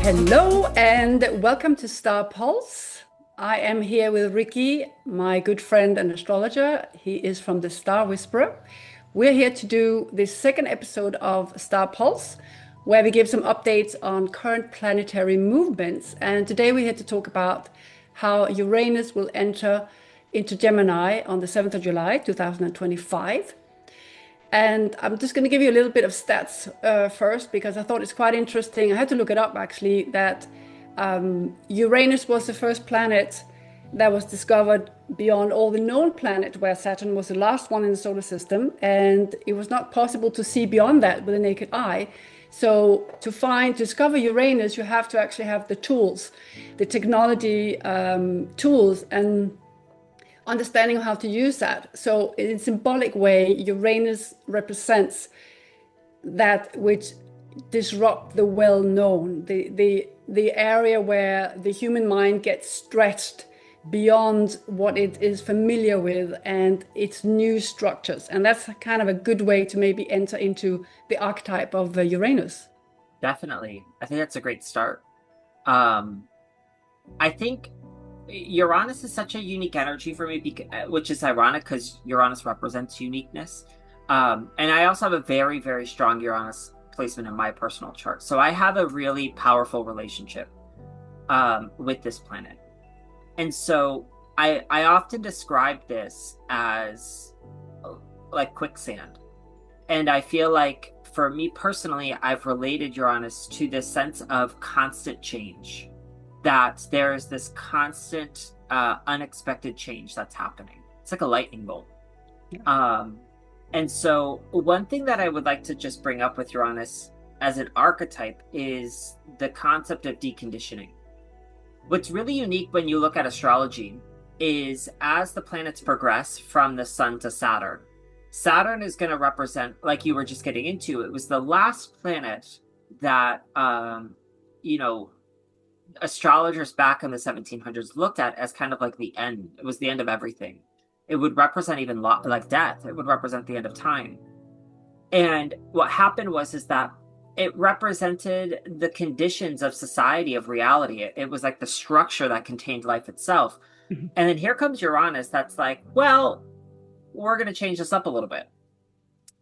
Hello and welcome to Star Pulse. I am here with Ricky, my good friend and astrologer. He is from the Star Whisperer. We're here to do this second episode of Star Pulse, where we give some updates on current planetary movements. And today we're here to talk about how Uranus will enter into Gemini on the 7th of July, 2025. And I'm just going to give you a little bit of stats first, because I thought it's quite interesting. I had to look it up actually, that Uranus was the first planet that was discovered beyond all the known planets, where Saturn was the last one in the solar system. And it was not possible to see beyond that with the naked eye. So to discover Uranus, you have to actually have the tools, the technology tools, and understanding how to use that. So in a symbolic way, Uranus represents that which disrupt the well-known, the area where the human mind gets stretched beyond what it is familiar with and its new structures. And that's kind of a good way to maybe enter into the archetype of Uranus. Definitely. I think that's a great start. I think Uranus is such a unique energy for me, which is ironic because Uranus represents uniqueness. And I also have a very, very strong Uranus placement in my personal chart. So I have a really powerful relationship with this planet. And so I often describe this as like quicksand. And I feel like for me personally, I've related Uranus to this sense of constant change. That there is this constant, unexpected change that's happening. It's like a lightning bolt. Yeah. And so one thing that I would like to just bring up with Uranus as an archetype is the concept of deconditioning. What's really unique when you look at astrology is as the planets progress from the sun to Saturn, Saturn is going to represent, like you were just getting into, it was the last planet that, astrologers back in the 1700s looked at as kind of like the end. It was the end of everything. It would represent even like death. It would represent the end of time. And what happened was that it represented the conditions of society, of reality. It was like the structure that contained life itself. Mm-hmm. And then here comes Uranus that's like, well, we're going to change this up a little bit.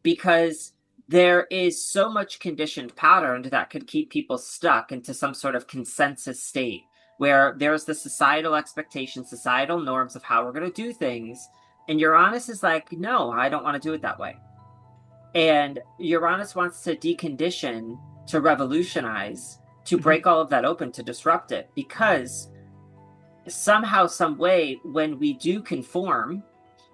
Because there is so much conditioned pattern that could keep people stuck into some sort of consensus state where there's the societal expectations, societal norms of how we're going to do things. And Uranus is like, no, I don't want to do it that way. And Uranus wants to decondition, to revolutionize, to break all of that open, to disrupt it. Because somehow, some way, when we do conform,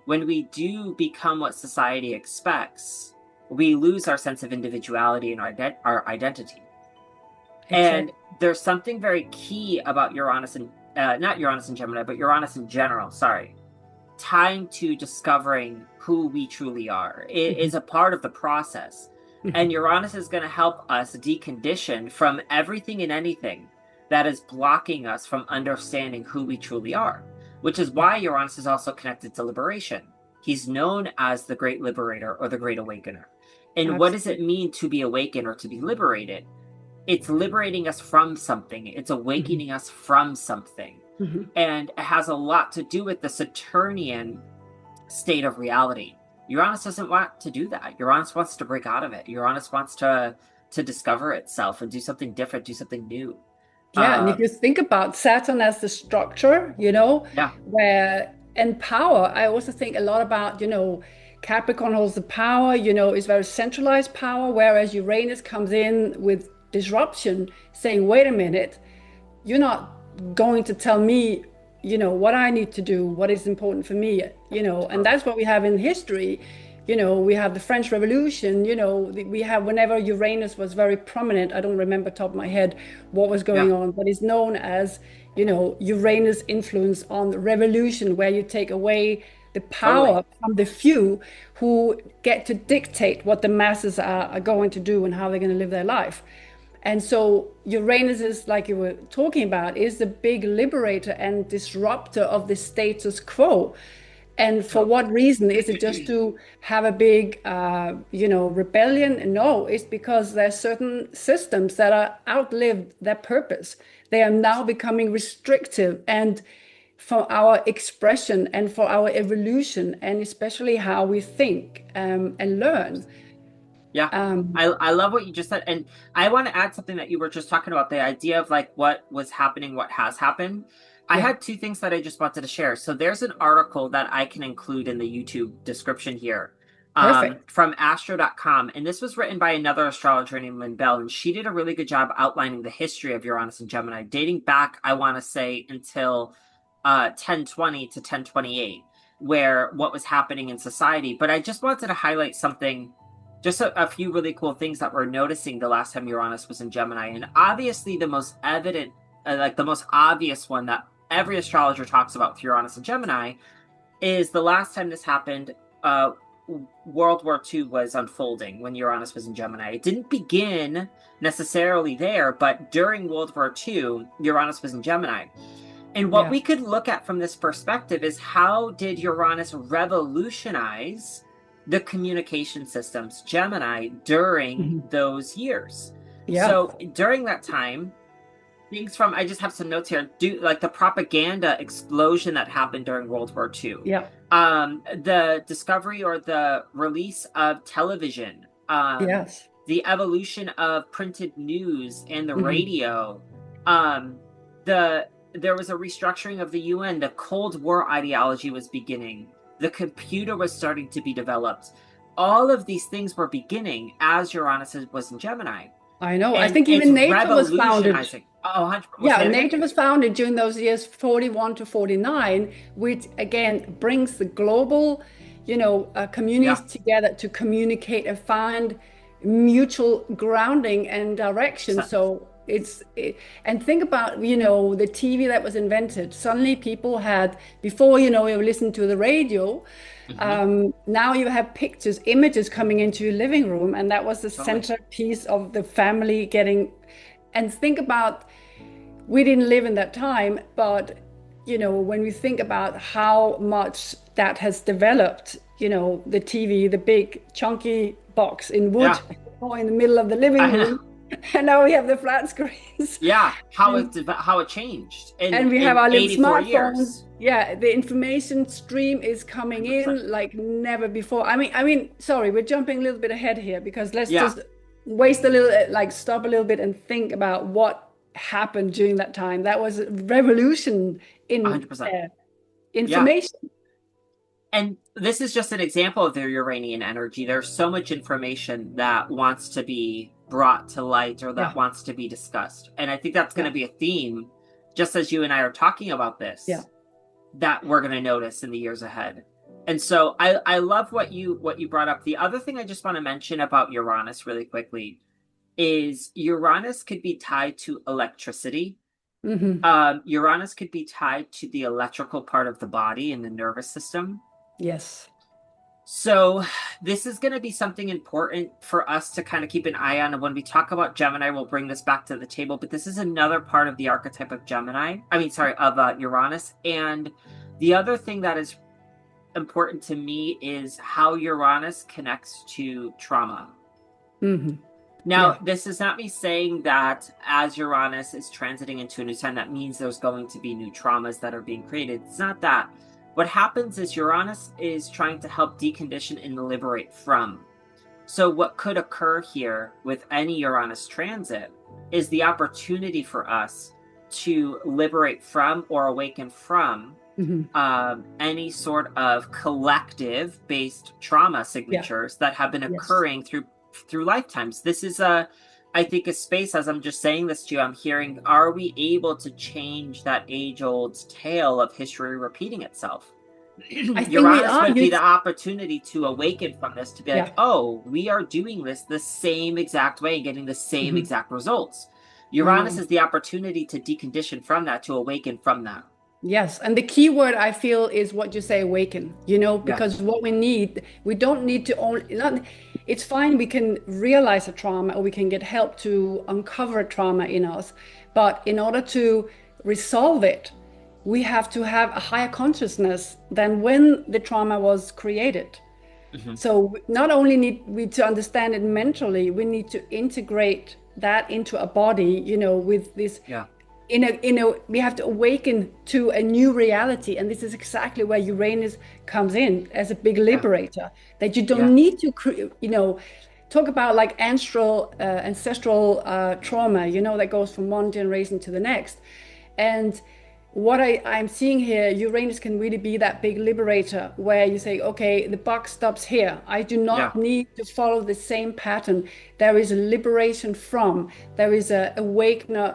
when we do become what society expects, we lose our sense of individuality and our identity. Exactly. And there's something very key about Uranus and not Uranus and Gemini, but Uranus in general, tying to discovering who we truly are. It is a part of the process. And Uranus is going to help us decondition from everything and anything that is blocking us from understanding who we truly are, which is why Uranus is also connected to liberation. He's known as the Great Liberator or the Great Awakener. And Absolutely. What does it mean to be awakened or to be liberated? It's liberating us from something. It's awakening us from something. And it has a lot to do with the Saturnian state of reality. Uranus doesn't want to do that. Uranus wants to break out of it. Uranus wants to discover itself and do something different, do something new. Yeah, and if you think about Saturn as the structure, and power, I also think a lot about, Capricorn holds the power, is very centralized power, whereas Uranus comes in with disruption, saying, wait a minute, you're not going to tell me, what I need to do, what is important for me, and that's what we have in history. We have the French Revolution, we have whenever Uranus was very prominent, I don't remember top of my head what was going on, but it's known as, Uranus influence on the revolution, where you take away the power from the few who get to dictate what the masses are going to do and how they're going to live their life. And so Uranus is, like you were talking about, is the big liberator and disruptor of the status quo. And for So, what reason? Is it just to have a big, rebellion? No, it's because there's certain systems that are outlived their purpose. They are now becoming restrictive and for our expression and for our evolution, and especially how we think and learn. yeah, Um, I love what you just said, and I want to add something that you were just talking about, the idea of like what was happening, what has happened. I yeah, had two things that I just wanted to share. So there's an article that I can include in the YouTube description here, perfect. from astro.com, and this was written by another astrologer named Lynn Bell, and she did a really good job outlining the history of Uranus and Gemini, dating back, I want to say, until 1020 to 1028, where what was happening in society. But I just wanted to highlight something, just a few really cool things that we're noticing the last time Uranus was in Gemini. And obviously, the most evident, like the most obvious one that every astrologer talks about with Uranus and Gemini is the last time this happened, World War II was unfolding when Uranus was in Gemini. It didn't begin necessarily there, but during World War II, Uranus was in Gemini. And what Yeah. we could look at from this perspective is how did Uranus revolutionize the communication systems, Gemini, during Mhm. those years? Yeah. So during that time, things from, I just have some notes here, like the propaganda explosion that happened during World War II, Yeah. the discovery or the release of television, Yes. the evolution of printed news and the Mhm. radio, um, there was a restructuring of the UN. The Cold War ideology was beginning. The computer was starting to be developed. All of these things were beginning as Uranus was in Gemini, I know. I and think it's even NATO was founded. revolutionizing. Oh, 100, was Yeah, that again? NATO was founded during those years 41 to 49, which again brings the global, Yeah, communities together to communicate and find mutual grounding and direction. sense. So and think about, the TV that was invented. Suddenly people had, before, you listened to the radio. Hmm. Now you have pictures, images coming into your living room, and that was the Totally. centerpiece of the family getting. And think about, we didn't live in that time, but when we think about how much that has developed, the TV, the big chunky box in wood Yeah, or in the middle of the living I know. room, and now we have the flat screens. Yeah, And how it changed and we have in our little 84 smartphones. years. Yeah, the information stream is coming 100%. in like never before. I mean, sorry, we're jumping a little bit ahead here because let's Yeah, just waste a little, like stop a little bit and think about what happened during that time. That was a revolution in 100%. Yeah. information. And this is just an example of their Uranian energy. There's so much information that wants to be brought to light or that Yeah, wants to be discussed. And I think that's going yeah, to be a theme, just as you and I are talking about yeah. this, that we're going to notice in the years ahead. And so I love what you brought up. The other thing I just want to mention about Uranus really quickly is Uranus could be tied to electricity. Hmm. Uranus could be tied to the electrical part of the body and the nervous system. Yes. So this is going to be something important for us to kind of keep an eye on. And when we talk about Gemini, we'll bring this back to the table. But this is another part of the archetype of Gemini. I mean, sorry, of Uranus. And the other thing that is important to me is how Uranus connects to trauma. Hmm. Now, Yeah. this is not me saying that as Uranus is transiting into a new sign, that means there's going to be new traumas that are being created. It's not that. What happens is Uranus is trying to help decondition and liberate from. So, what could occur here with any Uranus transit is the opportunity for us to liberate from or awaken from Hmm. any sort of collective based trauma Yeah. signatures that have been Yes. occurring through lifetimes. This is I think a space, as I'm just saying this to you, I'm hearing, are we able to change that age old tale of history repeating itself? I think we Uranus are. would be the opportunity to awaken from this, to be like, Yeah. oh, we are doing this the same exact way and getting the same Hmm. exact results. I Uranus know. is the opportunity to decondition from that, to awaken from that. Yes, and the key word I feel is what you say, awaken, Yeah. because what we need, we don't need to only, not, it's fine, we can realize a trauma or we can get help to uncover a trauma in us. But in order to resolve it, we have to have a higher consciousness than when the trauma was created. Hmm. So not only need we to understand it mentally, we need to integrate that into a body, with this Yeah. we have to awaken to a new reality. And this is exactly where Uranus comes in as a big Yeah. liberator, that you don't Yeah. need to, talk about like ancestral trauma, that goes from one generation to the next. And what I'm seeing here, Uranus can really be that big liberator where you say, okay, the buck stops here. I do Yeah. not need to follow the same pattern. There is a liberation from, there is a awakener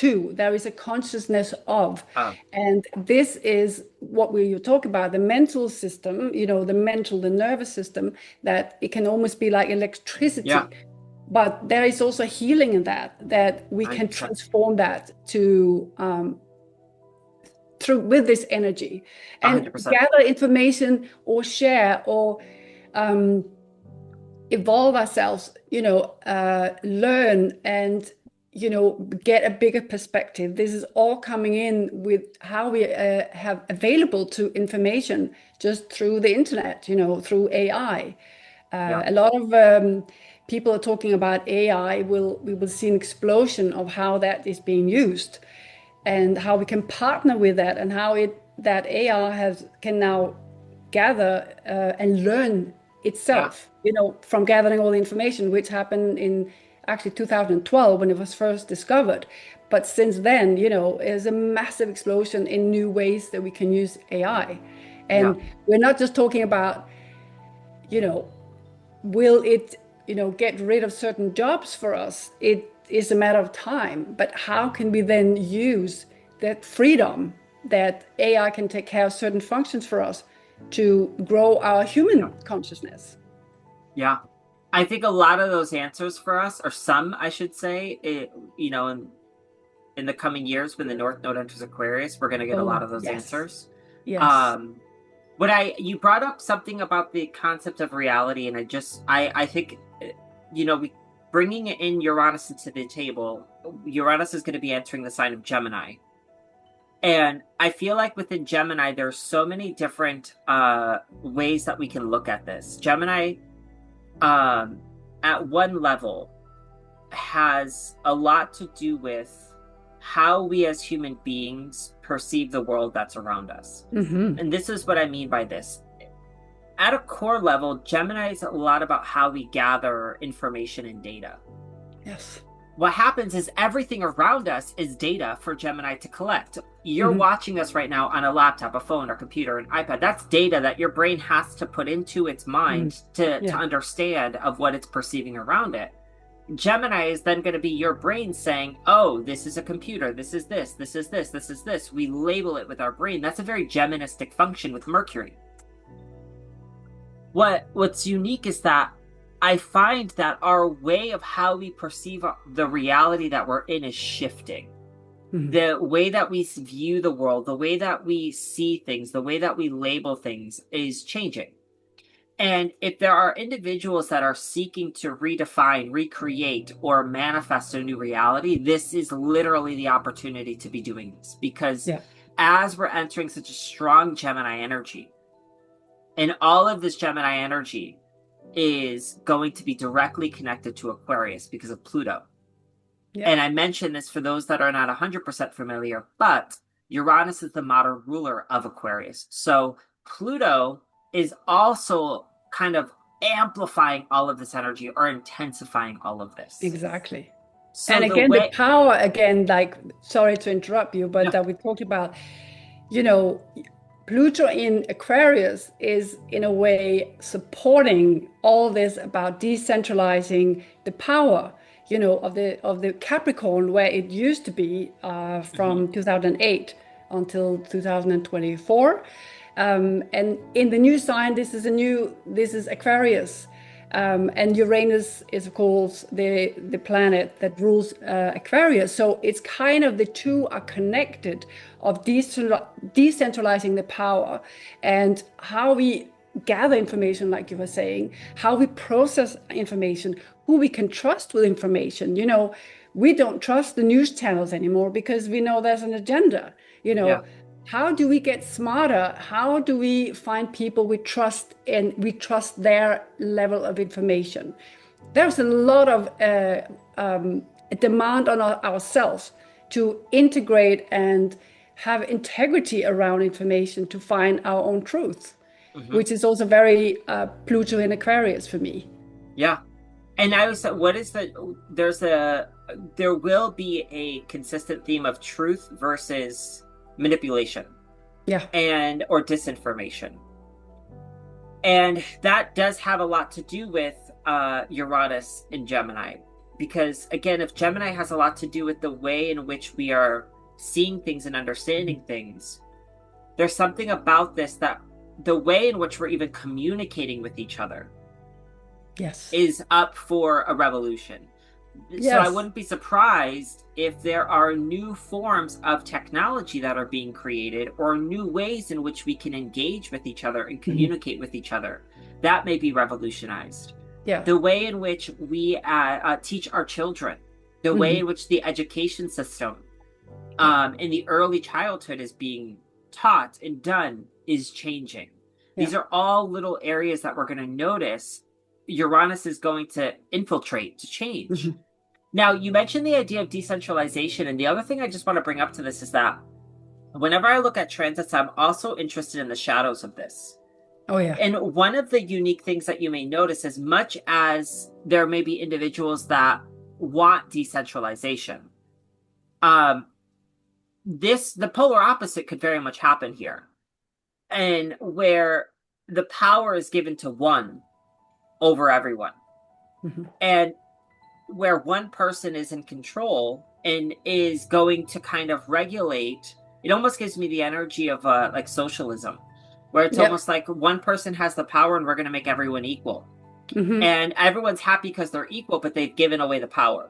to, there is a consciousness of. Oh, And this is what you talk about, the mental system, the nervous system, that it can almost be like yeah. electricity. But there is also healing in that we can 100%. transform that to through with this energy and 100%. gather information or share or um, evolve ourselves, learn and, get a bigger perspective. This is all coming in with how we have available to information just through the internet, through AI. Yeah. A lot of people are talking about AI. We will see an explosion of how that is being used and how we can partner with that, and how that AI can now gather and learn Yeah. itself, from gathering all the information, which happened in actually 2012 when it was first discovered. But since then, there's a massive explosion in new ways that we can use AI. Yeah. And we're not just talking about, you know, will it, get rid of certain jobs for us? It is a matter of time. But how can we then use that freedom that AI can take care of certain functions for us to grow our Yeah. human consciousness? Yeah. I think a lot of those answers for us, or some, I should say, in the coming years when the North Node enters Aquarius, we're going to get a lot Oh, of those yes. answers. Yes. Um, you brought up something about the concept of reality, and I think, we bringing in Uranus into the table. Uranus is going to be entering the sign of Gemini, and I feel like within Gemini, there's so many different ways that we can look at this. Gemini, um, at one level, has a lot to do with how we as human beings perceive the world that's around us. Hmm. And this is what I mean by this. At a core level, Gemini is a lot about how we gather information and data. Yes. What happens is everything around us is data for Gemini to collect. You're Hmm. watching us right now on a laptop, a phone, or computer, an iPad. That's data that your brain has to put into its Hmm. mind to Yeah. understand of what it's perceiving around it. Gemini is then going to be your brain saying, oh, this is a computer, this is this, this is this, this is this. We label it with our brain. That's a very Geministic function with Mercury. What's unique is that I find that our way of how we perceive the reality that we're in is shifting. Hmm. The way that we view the world, the way that we see things, the way that we label things is changing. And if there are individuals that are seeking to redefine, recreate, or manifest a new reality, this is literally the opportunity to be doing this. Because Yeah. as we're entering such a strong Gemini energy, and all of this Gemini energy is going to be directly connected to Aquarius because of Pluto. Yeah. And I mention this for those that are not 100% familiar, but Uranus is the modern ruler of Aquarius. So Pluto is also kind of amplifying all of this energy or intensifying all of this. Exactly. So And the again, the way, power again, like, sorry to interrupt you, but no, that we talked about, you know, Pluto in Aquarius is in a way supporting all this about decentralizing the power, of the Capricorn, where it used to be mhm, from 2008 until 2024. And in the new sign, this is Aquarius. And Uranus is, of course, the planet that rules Aquarius. So it's kind of the two are connected of decentralizing the power and how we gather information, like you were saying, how we process information, who we can trust with information. We don't trust the news channels anymore because we know there's an agenda. You yeah, know, how do we get smarter? How do we find people we trust and we trust their level of information? There's a lot of demand on ourselves to integrate and have integrity around information to find our own truth, Hmm. which is also very Pluto in Aquarius for me. Yeah. And I was, what is there will be a consistent theme of truth versus manipulation Yeah. or disinformation. And that does have a lot to do with Uranus in Gemini. Because again, if Gemini has a lot to do with the way in which we are seeing things and understanding things, there's something about this that the way in which we're even communicating with each other Yes. is up for a revolution. So I Yes. wouldn't be surprised if there are new forms of technology that are being created or new ways in which we can engage with each other and Mhm. communicate with each other that may be revolutionized. Yeah. The way in which we teach our children, the way Mhm. in which the education system Yeah. in the early childhood is being taught and done is changing. Yeah. These are all little areas that we're going to notice Uranus is going to infiltrate to change. Mhm. Now, you mentioned the idea of decentralization, and the other thing I just want to bring up to this is that whenever I look at transits, I'm also interested in the shadows of this. Oh yeah. And one of the unique things that you may notice, as much as there may be individuals that want decentralization, um, the polar opposite could very much happen here. And where the power is given to one over everyone. Mhm. And where one person is in control and is going to kind of regulate, it almost gives me the energy of like socialism, where it's Yep. almost like one person has the power and we're going to make everyone equal. Mhm. And everyone's happy because they're equal, but they've given away the power.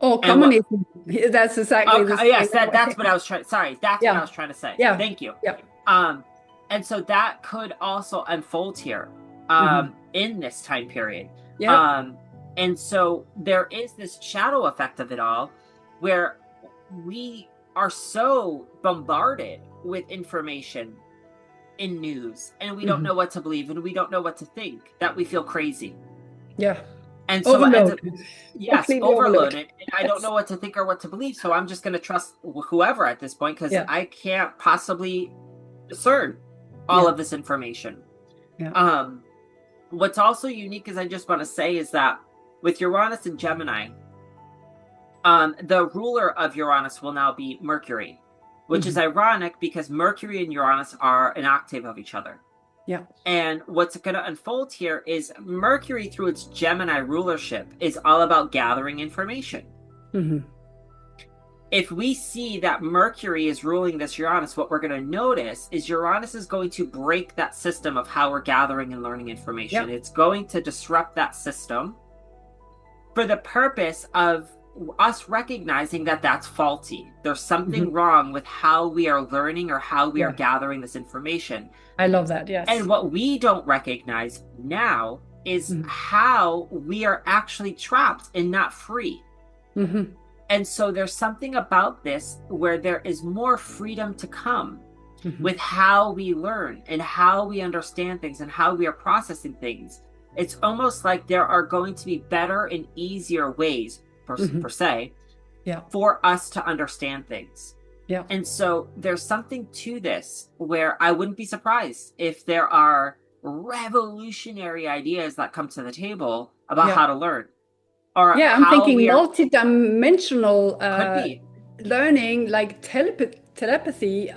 Oh, And what communism. That's exactly the okay, yes, same that's way. what I was trying, sorry, that's what I Yeah. was trying to say. Yeah. Thank you. Yeah. Um, and so that could also unfold here Mhm. in this time period. Yep. Um, and so there is this shadow effect of it all where we are so bombarded with information in news and we don't Mhm. know what to believe and we don't know what to think that we feel crazy. Yeah. And so it ends Overload. up, yes, Completely overload. overloaded. And I don't Yes. know what to think or what to believe. So I'm just going to trust whoever at this point because Yeah. I can't possibly discern all Yeah. of this information. Yeah. Um, what's also unique is I just want to say is that with Uranus and Gemini, the ruler of Uranus will now be Mercury, which is Mhm. ironic because Mercury and Uranus are an octave of each other. Yeah. And what's going to unfold here is Mercury, through its Gemini rulership, is all about gathering information. Mhm. If we see that Mercury is ruling this Uranus, what we're going to notice is Uranus is going to break that system of how we're gathering and learning information. Yeah. It's going to disrupt that system for the purpose of us recognizing that that's faulty. There's something Mhm. wrong with how we are learning or how we are Yeah. gathering this information. I love that. And Yes. what we don't recognize now is Mhm. how we are actually trapped and not free. Mhm. And so there's something about this where there is more freedom to come Mhm. with how we learn and how we understand things and how we are processing things. It's almost like there are going to be better and easier ways, per Mhm. se, Yeah. for us to understand things. Yeah. And so there's something to this where I wouldn't be surprised if there are revolutionary ideas that come to the table about Yeah. how to learn or Yeah, I'm how thinking we are, multidimensional could be. learning, like telepathy.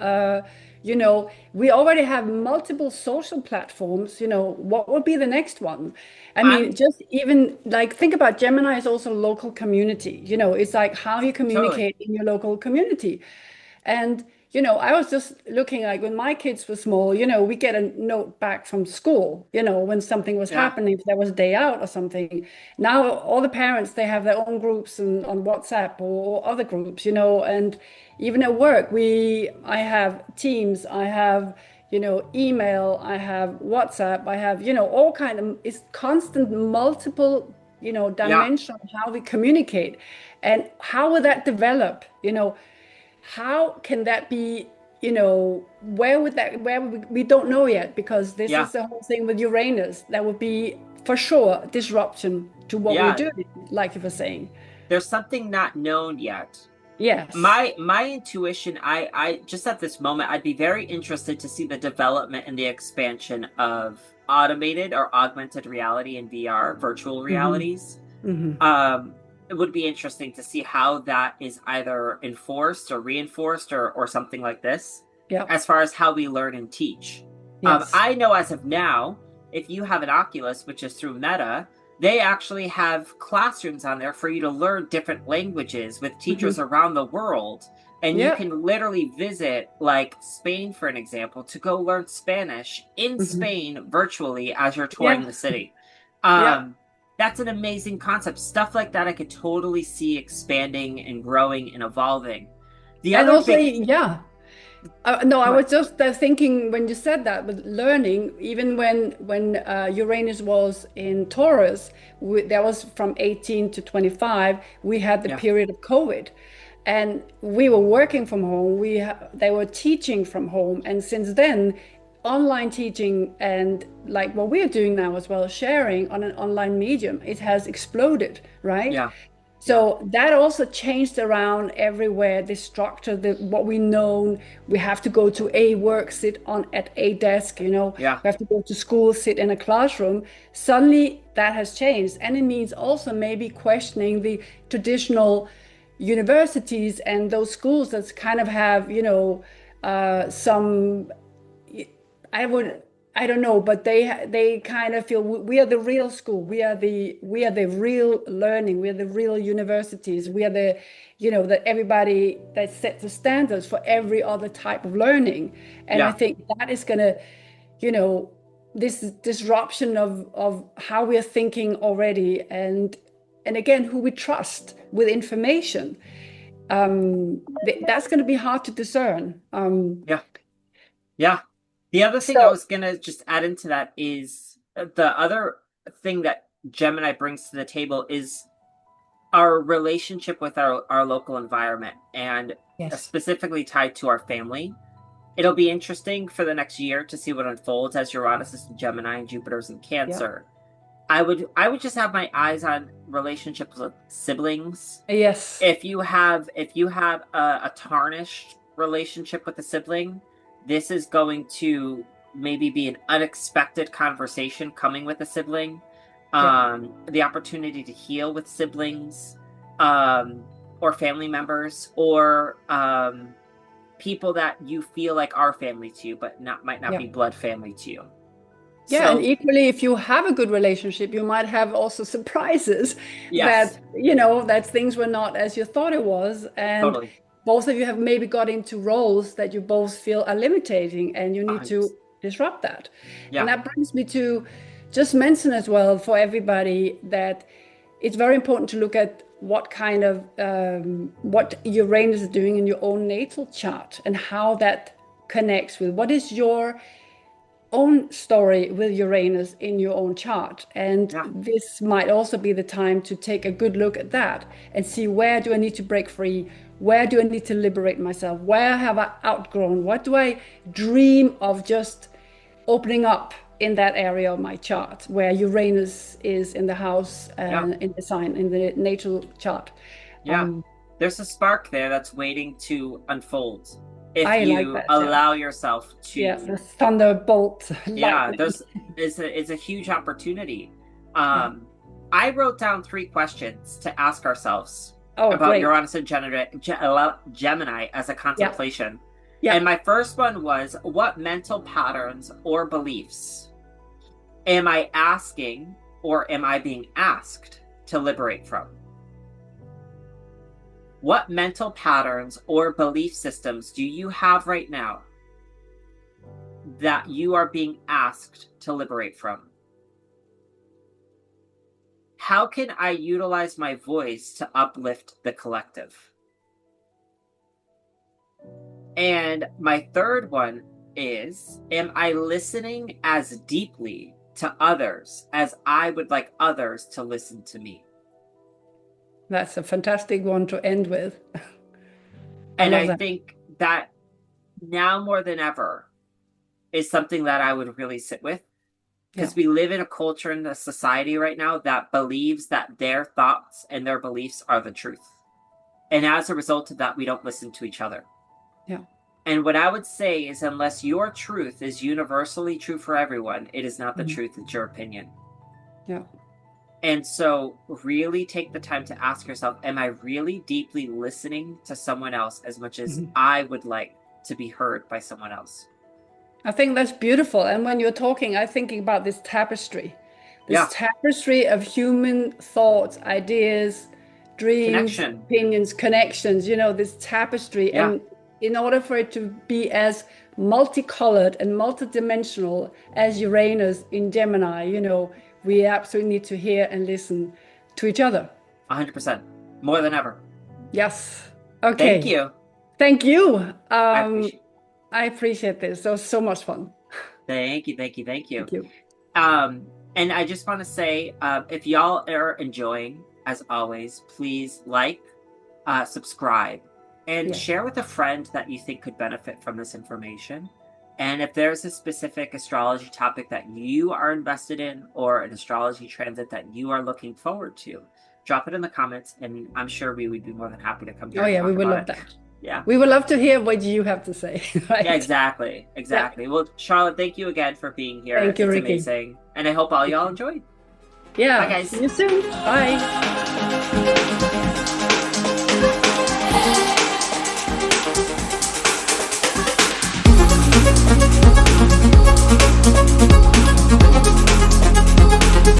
We already have multiple social platforms. What would be the next one? I mean, I'm just even like think about Gemini is also local community. It's like how you totally, communicate in your local community. And, I was just looking like when my kids were small, we get a note back from school, when something was yeah, happening, if there was a day out or something. Now, all the parents, they have their own groups on WhatsApp or other groups, and even at work, I have Teams, I have, email, I have WhatsApp, I have, all kind of, it's constant multiple, yeah, dimension of how we communicate. And how will that develop? How can that be where would that, where we don't know yet, because this Yeah. is the whole thing with Uranus. That would be for sure disruption to what we're Yeah. doing, like you were saying. There's something not known yet. Yes. My intuition, I just at this moment, I'd be very interested to see the development and the expansion of automated or augmented reality and VR, virtual Hmm. realities. Hmm. Um, it would be interesting to see how that is either enforced or reinforced or something like this, Yeah. as far as how we learn and teach. Yes. I know as of now, if you have an Oculus, which is through Meta, they actually have classrooms on there for you to learn different languages with teachers Hmm. around the world. And you Yeah. can literally visit, like Spain, for an example, to go learn Spanish in Hmm. Spain virtually as you're touring Yeah. the city. Yeah. That's an amazing concept. Stuff like that I could totally see expanding and growing and evolving. The And other also, big, yeah. No, I what? was just thinking when you said that, but learning, even when Uranus was in Taurus, that was from 18 to 25, we had the Yeah, period of COVID, and we were working from home. They were teaching from home, and since then, online teaching and like what we're doing now as well, sharing on an online medium, it has exploded, right? yeah, yeah, So that also changed around everywhere. The structure, what we know, we have to go to a work, sit on at a desk, yeah, we have to go to school, sit in a classroom. Suddenly that has changed. And it means also maybe questioning the traditional universities and those schools that kind of have, some I would, I don't know, but they kind of feel we are the real school. We are the real learning. We are the real universities. We are the, that everybody that sets the standards for every other type of learning. And I yeah, think that is gonna, you know, this disruption of how we are thinking already, and again, who we trust with information. That's going to be hard to discern. yeah, yeah. The other thing I So was gonna just add into that is the other thing that Gemini brings to the table is our relationship with our local environment and yes, specifically tied to our family. It'll be interesting for the next year to see what unfolds as Uranus is in Gemini and Jupiter's in yeah, Cancer. I would just have my eyes on relationships with siblings. yes, If you have a tarnished relationship with a sibling, this is going to maybe be an unexpected conversation coming with a sibling. yeah. The opportunity to heal with siblings, um, or family members, or people that you feel like are family to you, but not might not Yeah. be blood family to you. Yeah, and So equally, if you have a good relationship, you might have also surprises that, yes, that things were not as you thought it was. And totally. both of you have maybe got into roles that you both feel are limiting, and you need to 100%. disrupt that. And Yeah, that brings me to just mention as well for everybody that it's very important to look at what kind of what Uranus is doing in your own natal chart and how that connects with what is your own story with Uranus in your own chart. And yeah, this might also be the time to take a good look at that and see, where do I need to break free? Where do I need to liberate myself? Where have I outgrown? What do I dream of just opening up in that area of my chart where Uranus is in the house yeah, and in the sign, in the natal chart? yeah. Um, There's a spark there that's waiting to unfold if I like you that. Yeah. allow yourself Yeah. The to. thunderbolt Yeah, lightning. there's is a huge opportunity. Yeah. Um, I wrote down three questions to ask ourselves Oh, about great. Uranus and Gemini as a Yeah. contemplation. And Yeah. my first one was, what mental patterns or beliefs am I asking or am I being asked to liberate from? What mental patterns or belief systems do you have right now that you are being asked to liberate from? How can I utilize my voice to uplift the collective? And my third one is, am I listening as deeply to others as I would like others to listen to me? That's a fantastic one to end with. I And love I that. think that now more than ever is something that I would really sit with, because we live in a culture and a society right now that believes that their thoughts and their beliefs are the truth. And as a result of that, we don't listen to each other. Yeah. And what I would say is, unless your truth is universally true for everyone, it is not the truth, it's your opinion. Yeah. And so really take the time to ask yourself, am I really deeply listening to someone else as much as I would like to be heard by someone else? I think that's beautiful. And when you're talking, I'm thinking about this tapestry of human thoughts, ideas, dreams, Connection. opinions, connections, this tapestry. Yeah. And in order for it to be as multicolored and multidimensional as Uranus in Gemini, we absolutely need to hear and listen to each other. 100%. More than ever. Yes. Okay. Thank you. Thank you. I I appreciate this. It was so much fun. Thank you. Thank you. And I just want to say, if y'all are enjoying, as always, please subscribe, and share with a friend that you think could benefit from this information. And if there's a specific astrology topic that you are invested in, or an astrology transit that you are looking forward to, drop it in the comments, and I'm sure we would be more than happy to come here. Oh yeah, and we talk would about love it. that. Yeah. We would love to hear what you have to say. Right? Yeah, exactly. Yeah. Well, Charlotte, thank you again for being here. Thank you, It's Ricky. amazing. And I hope all y'all enjoyed. Yeah. Bye, guys. See you soon. Bye.